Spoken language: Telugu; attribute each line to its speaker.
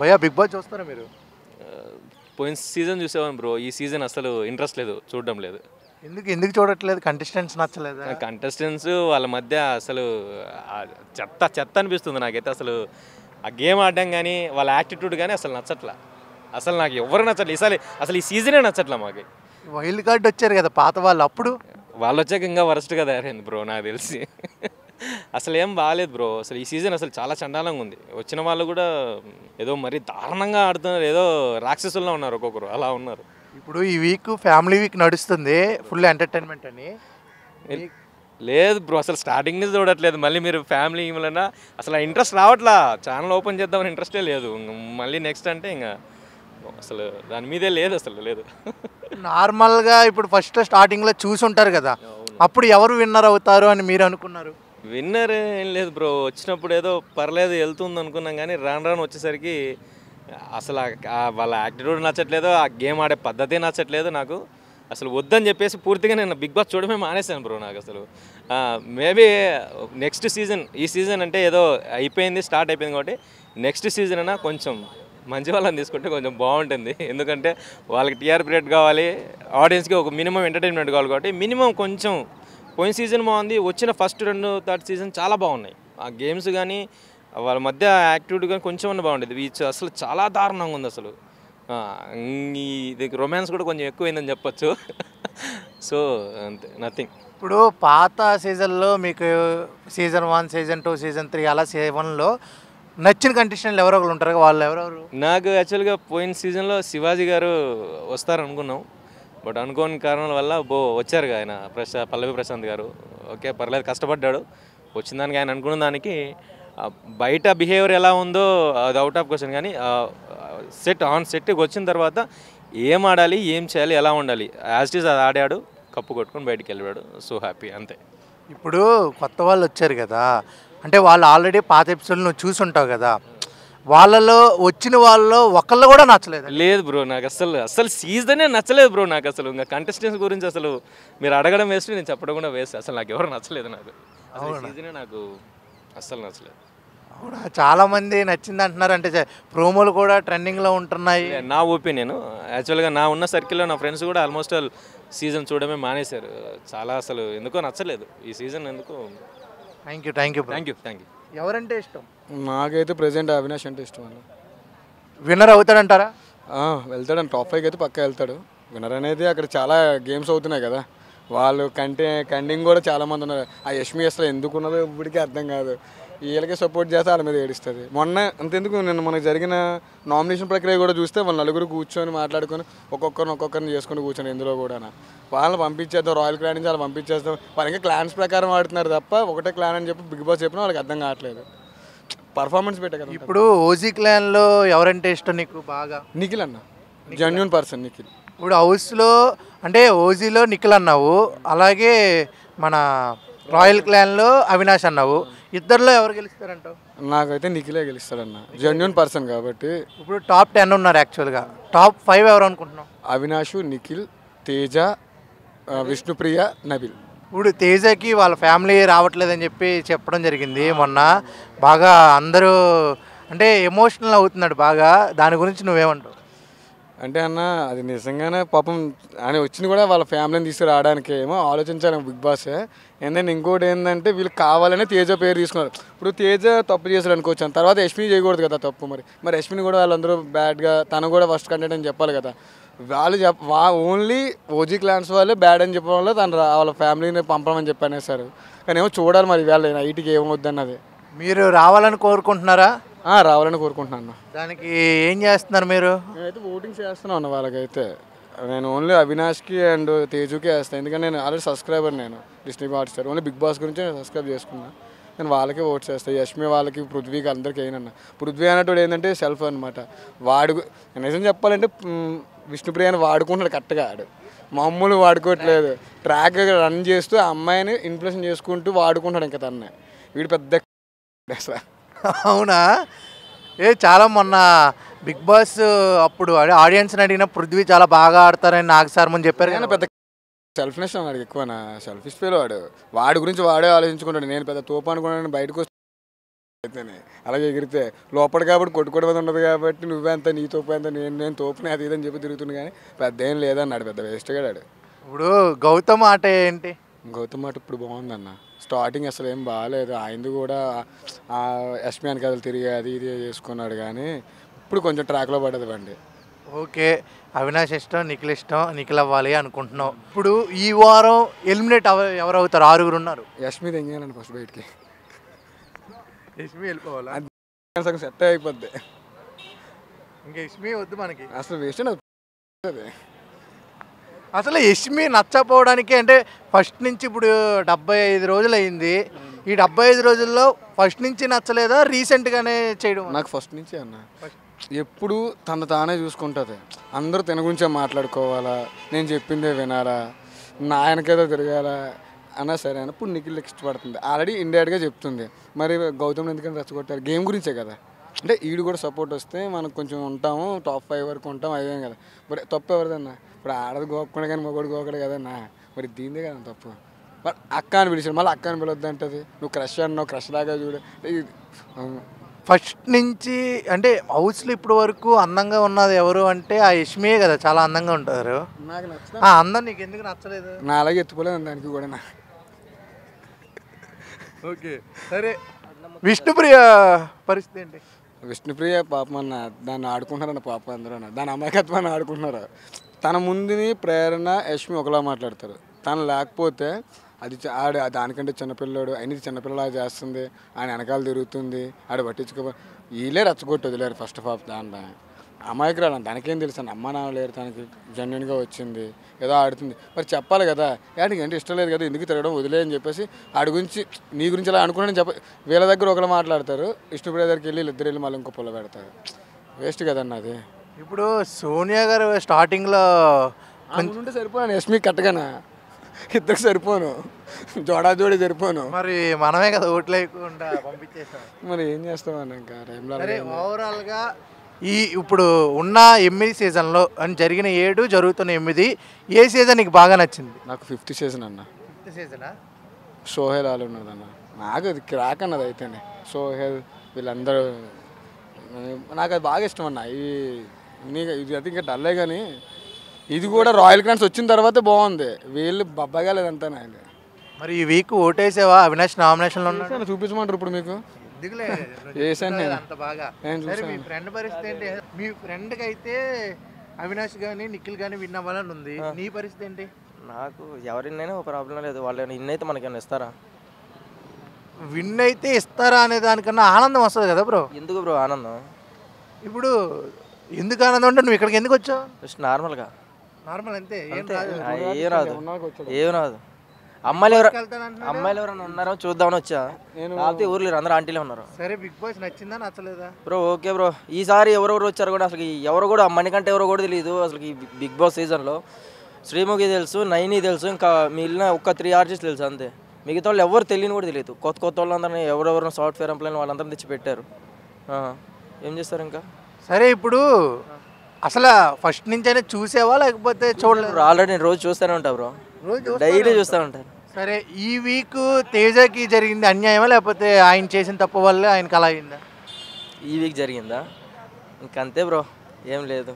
Speaker 1: భయ్యా బిగ్ బాస్ చూస్తారా మీరు?
Speaker 2: పోయిన సీజన్ చూసేవాడిని బ్రో. ఈ సీజన్ అసలు ఇంట్రెస్ట్ లేదు, చూడడం లేదు.
Speaker 1: ఎందుకు ఎందుకు చూడట్లేదు? కంటెస్టెంట్స్ నచ్చలేదా?
Speaker 2: కంటెస్టెంట్స్ వాళ్ళ మధ్య అసలు చెత్త చెత్త అనిపిస్తుంది నాకైతే. అసలు ఆ గేమ్ ఆడడం కానీ వాళ్ళ యాటిట్యూడ్ కానీ అసలు నచ్చట్లా. అసలు నాకు ఎవరు నచ్చట్లేదు ఈసారి. అసలు ఈ సీజనే నచ్చట్లా మాకు.
Speaker 1: వైల్డ్ కార్డ్ వచ్చారు కదా పాత వాళ్ళు, అప్పుడు
Speaker 2: వాళ్ళు వచ్చాక ఇంకా వరస్ట్గా తయారైంది బ్రో నాకు తెలిసి. అసలు ఏం బాగాలేదు బ్రో. అసలు ఈ సీజన్ అసలు చాలా చండాలంగా ఉంది. వచ్చిన వాళ్ళు కూడా ఏదో మరీ దారుణంగా ఆడుతున్నారు, ఏదో రాక్షసుల్లో ఉన్నారు ఒక్కొక్కరు, అలా ఉన్నారు.
Speaker 1: ఇప్పుడు ఈ వీక్ ఫ్యామిలీ వీక్ నడుస్తుంది, ఫుల్ ఎంటర్టైన్మెంట్ అని.
Speaker 2: లేదు బ్రో, అసలు స్టార్టింగ్ నుంచి చూడట్లేదు. మళ్ళీ మీరు ఫ్యామిలీ వలన అసలు ఇంట్రెస్ట్ రావట్లా. ఛానల్ ఓపెన్ చేద్దామని ఇంట్రెస్టే లేదు. మళ్ళీ నెక్స్ట్ అంటే ఇంకా అసలు దాని మీదే లేదు, అసలు లేదు.
Speaker 1: నార్మల్గా ఇప్పుడు ఫస్ట్ స్టార్టింగ్లో చూసి ఉంటారు కదా, అప్పుడు ఎవరు విన్నర్ అవుతారు అని మీరు అనుకున్నారు?
Speaker 2: విన్నర్ ఏం లేదు బ్రో. వచ్చినప్పుడు ఏదో పర్లేదు వెళ్తుంది అనుకున్నాం, కానీ రాను రాను వచ్చేసరికి అసలు వాళ్ళ యాటిట్యూడ్ నచ్చట్లేదు, ఆ గేమ్ ఆడే పద్ధతి నచ్చట్లేదు నాకు. అసలు వద్దని చెప్పేసి పూర్తిగా నేను బిగ్ బాస్ చూడమే మానేశాను బ్రో. నాకు అసలు మేబీ నెక్స్ట్ సీజన్, ఈ సీజన్ అంటే ఏదో అయిపోయింది, స్టార్ట్ అయిపోయింది కాబట్టి నెక్స్ట్ సీజన్ అయినా కొంచెం మంచి వాళ్ళని తీసుకుంటే కొంచెం బాగుంటుంది. ఎందుకంటే వాళ్ళకి టీఆర్పీ రేట్ కావాలి, ఆడియన్స్కి ఒక మినిమం ఎంటర్టైన్మెంట్ కావాలి. కాబట్టి మినిమం కొంచెం పోయిన సీజన్ బాగుంది, వచ్చిన ఫస్ట్ 2, 3 సీజన్ చాలా బాగున్నాయి. ఆ గేమ్స్ కానీ వాళ్ళ మధ్య యాక్టివిటీ కానీ కొంచెం అన్న బాగుండేది. ఈ అసలు చాలా దారుణంగా ఉంది అసలు. ఇది రొమాన్స్ కూడా కొంచెం ఎక్కువైందని చెప్పొచ్చు. సో అంతే, నథింగ్.
Speaker 1: ఇప్పుడు పాత సీజన్లో మీకు సీజన్ 1, సీజన్ 2, సీజన్ 3 అలా 7లో నచ్చిన కంటెస్టెంట్లు ఎవరో ఒకరు ఉంటారు, వాళ్ళు ఎవరెవరు?
Speaker 2: నాకు యాక్చువల్గా పోయిన సీజన్లో శివాజీ గారు వస్తారనుకున్నాం, బట్ అనుకోని కారణాల వల్ల వచ్చారు ఆయన పల్లవి ప్రశాంత్ గారు. ఓకే పర్లేదు, కష్టపడ్డాడు, వచ్చిన దానికి ఆయన అనుకున్న దానికి. బయట బిహేవియర్ ఎలా ఉందో అది అవుట్ ఆఫ్ క్వశ్చన్, కానీ సెట్కి వచ్చిన తర్వాత ఏం ఆడాలి, ఏం చేయాలి, ఎలా ఉండాలి, యాజ్ ఇట్ ఈజ్ అది ఆడాడు, కప్పు కొట్టుకొని బయటికి వెళ్ళాడు. సో హ్యాపీ, అంతే.
Speaker 1: ఇప్పుడు కొత్త వాళ్ళు వచ్చారు కదా, అంటే వాళ్ళు ఆల్రెడీ పాత ఎపిసోడ్ నువ్వు చూసి ఉంటావు కదా, వాళ్ళలో వచ్చిన వాళ్ళలో ఒకళ్ళు కూడా నచ్చలేదు?
Speaker 2: లేదు బ్రో, నాకు అసలు సీజనే నచ్చలేదు బ్రో. నాకు అసలు ఇంకా కంటెస్టెంట్స్ గురించి అసలు మీరు అడగడం వేస్ట్, నేను చెప్పడం కూడా వేస్ట్. అసలు నాకు ఎవరు నచ్చలేదు. నాకు అసలు సీజనే నాకు అస్సలు నచ్చలేదు.
Speaker 1: అవునా? చాలామంది నచ్చింది అంటున్నారు, అంటే ప్రోమోలు కూడా ట్రెండింగ్లో ఉంటున్నాయి.
Speaker 2: నా ఒపీనియన్ యాక్చువల్గా నా ఉన్న సర్కిల్లో నా ఫ్రెండ్స్ కూడా ఆల్మోస్ట్ ఆల్ సీజన్ చూడమే మానేశారు. చాలా అసలు ఎందుకో నచ్చలేదు ఈ సీజన్, ఎందుకో.
Speaker 1: Thank you. ఎవరంటే ఇష్టం?
Speaker 3: నాకైతే ప్రెసెంట్ అవినాష్ అంటే ఇష్టం అన్న.
Speaker 1: విన్నర్ అవుతాడంటారా?
Speaker 3: వెళ్తాడని టాప్ 5 అయితే పక్కా వెళ్తాడు. విన్నర్ అనేది అక్కడ చాలా గేమ్స్ అవుతున్నాయి కదా, వాళ్ళు కంటింగ్ కూడా చాలామంది ఉన్నారు. ఆ యష్మి అసలు ఎందుకు ఉన్నదో ఇప్పటికీ అర్థం కాదు. వీళ్ళకే సపోర్ట్ చేస్తే వాళ్ళ మీద ఏడుస్తుంది. మొన్న అంతెందుకు, నిన్న మనకు జరిగిన నామినేషన్ ప్రక్రియ కూడా చూస్తే వాళ్ళు నలుగురు కూర్చొని మాట్లాడుకొని ఒక్కొక్కరిని చేసుకొని కూర్చొని ఇందులో కూడా వాళ్ళని పంపించేద్దాం, రాయల్ క్లాన్ నుంచి వాళ్ళు పంపించేస్తాం. వాళ్ళు ఇంకా క్లాన్స్ ప్రకారం ఆడుతున్నారు తప్ప ఒకటే క్లాన్ అని చెప్పి బిగ్ బాస్ చెప్పినా వాళ్ళకి అర్థం కావట్లేదు. పర్ఫార్మెన్స్ పెట్టే కదా.
Speaker 1: ఇప్పుడు ఓజీ క్లాన్లో ఎవరంటే ఇష్టం నీకు బాగా?
Speaker 3: నిఖిల్ అన్న, జెన్యూన్ పర్సన్ నిఖిల్.
Speaker 1: ఇప్పుడు హౌస్లో అంటే ఓజీలో నిఖిల్ అన్నావు, అలాగే మన రాయల్ క్లాన్లో అవినాష్ అన్నావు. ఇద్దరిలో ఎవరు గెలుస్తారంటావు?
Speaker 3: నాకైతే నిఖిలే గెలుస్తాడన్న, జెన్యూన్ పర్సన్ కాబట్టి.
Speaker 1: ఇప్పుడు టాప్ 10 ఉన్నారు యాక్చువల్గా, టాప్ 5 ఎవరు అనుకుంటున్నావు?
Speaker 3: అవినాష్, నిఖిల్, తేజ, విష్ణుప్రియ, నబిల్.
Speaker 1: ఇప్పుడు తేజకి వాళ్ళ ఫ్యామిలీ రావట్లేదని చెప్పి చెప్పడం జరిగింది మొన్న. బాగా అందరూ అంటే ఎమోషనల్ అవుతున్నాడు బాగా, దాని గురించి నువ్వేమంటావు?
Speaker 3: అంటే అన్న అది నిజంగానే పాపం ఆయన వచ్చింది కూడా వాళ్ళ ఫ్యామిలీని తీసుకురావడానికి ఏమో ఆలోచించాలి బిగ్ బాస్. ఏంటంటే ఇంకోటి ఏంటంటే వీళ్ళు కావాలనే తేజ పేరు తీసుకున్నారు. ఇప్పుడు తేజ తప్పు చేశాడు అనుకోవచ్చు, తర్వాత యష్మి చేయకూడదు కదా తప్పు. మరి యష్మిని కూడా వాళ్ళందరూ బ్యాడ్గా, తను కూడా ఫస్ట్ కంటెంట్ అని చెప్పాలి కదా. వాళ్ళు ఓన్లీ ఓజీ క్లాన్స్ వాళ్ళే బ్యాడ్ అని చెప్పడం వల్ల తను వాళ్ళ ఫ్యామిలీని పంపమని చెప్పి అనేసారు. కానీ ఏమో చూడాలి మరి వాళ్ళ నైట్కి ఏమవుద్దన్నది.
Speaker 1: మీరు రావాలని కోరుకుంటున్నారా?
Speaker 3: రావాలని కోరుకుంటున్నాను.
Speaker 1: దానికి ఏం చేస్తున్నారు మీరు?
Speaker 3: నేనైతే ఓటింగ్ చేస్తున్నాను అన్న వాళ్ళకైతే. నేను ఓన్లీ అవినాష్కి అండ్ తేజుకి వేస్తాను, ఎందుకంటే నేను ఆల్రెడీ సబ్స్క్రైబర్. నేను Disney Hotstar only Bigg Boss గురించి నేను సబ్స్క్రైబ్ చేసుకున్నాను. నేను వాళ్ళకే ఓట్స్ వేస్తాను. యష్మి వాళ్ళకి, పృథ్వీకి, అందరికీ అయినన్న. పృథ్వీ అన్నట్టు ఏంటంటే సెల్ఫ్ అనమాట. నిజం చెప్పాలంటే విష్ణుప్రియని వాడుకుంటున్నాడు కరెక్ట్గా. మామూలు వాడుకోవట్లేదు, ట్రాక్ రన్ చేస్తూ ఆ అమ్మాయిని ఇన్ఫ్లుయెన్స్ చేసుకుంటూ వాడుకుంటాడు ఇంకా తన్నే. వీడు పెద్ద
Speaker 1: అవునా? చాలా మొన్న బిగ్ బాస్ అప్పుడు ఆడియన్స్ని అడిగిన పృథ్వీ చాలా బాగా ఆడతారని నాకు సార్ ముందు చెప్పారు.
Speaker 3: కానీ పెద్ద సెల్ఫ్నెస్ వాడికి ఎక్కువ, సెల్ఫిష్ ఫీల్. వాడి గురించి వాడే ఆలోచించుకుంటాడు. నేను పెద్ద తోపు అనుకున్నాను, బయటకు అయితేనే అలాగే ఎగిరితే లోపల కాబట్టి కొట్టుకోవడం ఉండదు కాబట్టి నువ్వెంత నీ తోపు ఎంత నేను తోపుని అది ఇదని చెప్పి తిరుగుతుంది కానీ పెద్ద ఏం లేదన్నాడు, పెద్ద వేస్ట్గా ఆడు.
Speaker 1: ఇప్పుడు గౌతమ్ ఆట ఏంటి?
Speaker 3: గౌతమ్ మాట ఇప్పుడు బాగుందన్న. స్టార్టింగ్ అసలు ఏం బాగాలేదు, ఆయనది కూడా ఎస్పీ అని కథలు తిరిగి అది ఇది చేసుకున్నాడు కానీ ఇప్పుడు కొంచెం ట్రాక్లో పడ్డది బండి.
Speaker 1: ఓకే, అవినాష్ ఇష్టం, నిఖిల్ ఇష్టం, నిఖిల్ అవ్వాలి అనుకుంటున్నావు. ఇప్పుడు ఈ వారం ఎలిమినేట్ ఎవరు అవుతారు? 6 ఉన్నారు.
Speaker 3: యష్మి తెంగానండి ఫస్ట్ బయటికి,
Speaker 1: యష్మి వెళ్ళిపోవాలా?
Speaker 3: సగం సెట్ అయిపోద్ది.
Speaker 1: ఇంకా యష్మి వద్దు మనకి,
Speaker 3: అసలు వేస్ట్ అది.
Speaker 1: అసలు యష్మి నచ్చపోవడానికి అంటే ఫస్ట్ నుంచి ఇప్పుడు 75 రోజులు అయింది. ఈ 75 రోజుల్లో ఫస్ట్ నుంచి నచ్చలేదా, రీసెంట్గానే చేయడం?
Speaker 3: నాకు ఫస్ట్ నుంచి అన్న ఎప్పుడు తన తానే చూసుకుంటుంది. అందరూ తన గురించే మాట్లాడుకోవాలా, నేను చెప్పిందే వినాలా, నా ఆయనకేదో తిరగాలా అన్నా సరే అని ఇప్పుడు నిఖిల్ ఇష్టపడుతుంది. ఆల్రెడీ ఇండైరెక్ట్గా చెప్తుంది. మరి గౌతమ్ ఎందుకని రెచ్చగొట్టారు? గేమ్ గురించే కదా. అంటే ఈడు కూడా సపోర్ట్ వస్తే మనకు కొంచెం ఉంటాము, టాప్ 5 వరకు ఉంటాం, అయ్యాం కదా. మరి తప్పు ఎవరిదన్నా? ఇప్పుడు ఆడది గోకుండా కానీ మొగోడు గోకడు కదన్నా. మరి దీనిదే కదా తప్పు. మరి అక్క అని పిలిచాడు, మళ్ళీ అక్క అని పిలవద్దు అంటది. నువ్వు క్రష్ అన్నావు, క్రష్ లాగా చూడు.
Speaker 1: ఫస్ట్ నుంచి అంటే హౌస్లో ఇప్పుడు వరకు అందంగా ఉన్నది ఎవరు అంటే ఆ యష్మియే కదా, చాలా అందంగా ఉంటారు.
Speaker 3: నాకు నచ్చ
Speaker 1: ఆ అందం నీకు ఎందుకు నచ్చలేదు?
Speaker 3: నా అలాగే ఎత్తుకోలేదు దానికి కూడా.
Speaker 1: ఓకే సరే, విష్ణుప్రియ పరిస్థితి ఏంటి?
Speaker 3: విష్ణుప్రియ పాపం అన్న దాన్ని ఆడుకుంటున్నారన్న పాపం అందరూ అన్న దాని అమాయకత్వాన్ని ఆడుకుంటున్నారు. తన ముందుని ప్రేరణ యష్మి ఒకలా మాట్లాడతారు, తను లేకపోతే అది ఆడు దానికంటే చిన్నపిల్లడు అయినది చిన్నపిల్లలా చేస్తుంది, ఆయన వెనకాల తిరుగుతుంది, ఆడు పట్టించుకో. వీళ్ళే రెచ్చగొట్టి వదిలేరు ఫస్ట్ ఆఫ్ ఆల్. దాంట్లో అమాయకురాలు దానికేం తెలుసు అన్న, అమ్మ నాన్న లేరు, తనకి జెన్యున్గా వచ్చింది, ఏదో ఆడుతుంది. మరి చెప్పాలి కదా, యాడికి అంటే ఇష్టం లేదు కదా, ఎందుకు తిరగడం వదిలే అని చెప్పేసి ఆడి గురించి నీ గురించి అలా అనుకున్నాను చెప్ప. వీళ్ళ దగ్గర ఒకరు మాట్లాడతారు, విష్ణుప్రియ దగ్గరికి వెళ్ళి ఇద్దరు వెళ్ళి మళ్ళీ ఇంకో పొల్ల పెడతారు. వేస్ట్ కదన్న అది.
Speaker 1: ఇప్పుడు సోనియా గారు స్టార్టింగ్లో
Speaker 3: ఉంటే సరిపోను, యష్మి కట్టగానా ఇద్దరికి సరిపోను, జోడి సరిపోను.
Speaker 1: మరి మనమే కదా ఓట్లు వేయకుండా పంపించేసాం.
Speaker 3: మరి ఏం చేస్తామన్న ఇంకా టైంలో.
Speaker 1: సరే, ఓవరాల్గా ఈ ఇప్పుడు ఉన్న 8 సీజన్లో అని జరిగిన 7 జరుగుతున్న 8 ఏ సీజన్ నీకు బాగా నచ్చింది?
Speaker 3: నాకు 5th సీజన్ అన్న.
Speaker 1: 5th సీజనా?
Speaker 3: సోహెల్ వాళ్ళు ఉన్నదన్న, నాకు అది క్రాక్ అన్నది అయితేనే. సోహెల్ వీళ్ళందరూ నాకు అది బాగా ఇష్టం అన్న. ఇది అది ఇంకా డల్లే కానీ ఇది కూడా రాయల్ క్రాన్స్ వచ్చిన తర్వాత బాగుంది. వీళ్ళు బబ్బగా లేదంతా ఆయన.
Speaker 1: మరి ఈ వీక్ ఓటేసావా? అవినాష్ నామినేషన్లో ఉన్నాడు.
Speaker 3: చూపించమంటారు ఇప్పుడు మీకు? వేసాను నేను.
Speaker 1: అంత బాగా. సరే, మీ ఫ్రెండ్ పరిస్థితి ఏంటి? మీ ఫ్రెండ్కి అయితే అవినాష్ కానీ నిఖిల్ కానీ విన్ అవ్వాలని ఉంది, నీ పరిస్థితి ఏంటి?
Speaker 4: నాకు ఎవరినైనా ప్రాబ్లం లేదు, వాళ్ళు ఇన్ అయితే మనకేమైనా ఇస్తారా?
Speaker 1: విన్ అయితే ఇస్తారా అనే దానికన్నా ఆనందం వస్తుంది కదా బ్రో.
Speaker 4: ఎందుకు బ్రో ఆనందం?
Speaker 1: ఇప్పుడు ఎందుకు ఆనందం అంటే నువ్వు ఇక్కడికి ఎందుకు వచ్చావు?
Speaker 4: జస్ట్ నార్మల్గా,
Speaker 1: నార్మల్ అంతే. ఏం
Speaker 4: ఏం రాదు. అమ్మాయిలు ఎవరైనా ఉన్నారో చూద్దామని వచ్చా, కాకపోతే ఊర్లో అందరూ ఆంటీలే ఉన్నారు.
Speaker 1: సరే, బిగ్ బాస్ నచ్చిందా నచ్చలేదా?
Speaker 4: బ్రో ఓకే బ్రో, ఈసారి ఎవరెవరు వచ్చారు కూడా అసలు ఎవరు కూడా మణికంటే ఎవరో కూడా తెలియదు అసలు. ఈ బిగ్ బాస్ సీజన్లో శ్రీముఖి తెలుసు, నైని తెలుసు, ఇంకా మిగిలిన ఒక 3 ఆర్టిస్ట్ తెలుసు అంతే. మిగతా వాళ్ళు ఎవరు తెలియని కూడా తెలియదు. కొత్త వాళ్ళందరినీ ఎవరెవరు సాఫ్ట్వేర్ ఎంప్లాయ్ వాళ్ళందరినీ తెచ్చి పెట్టారు. ఏం చేస్తారు ఇంకా?
Speaker 1: సరే, ఇప్పుడు అసలు ఫస్ట్ నుంచి అయినా చూసేవా లేకపోతే చూడలేదు?
Speaker 4: ఆల్రెడీ నేను రోజు చూస్తూనే ఉంటాను బ్రో, డైలీ చూస్తూ ఉంటాను.
Speaker 1: సరే, ఈ వీక్ తేజకి జరిగింది అన్యాయమా లేకపోతే ఆయన చేసిన తప్పు వల్లే ఆయనకి అలా అయిందా?
Speaker 4: ఈ వీక్ జరిగిందా? ఇంకంతే బ్రో, ఏం లేదు.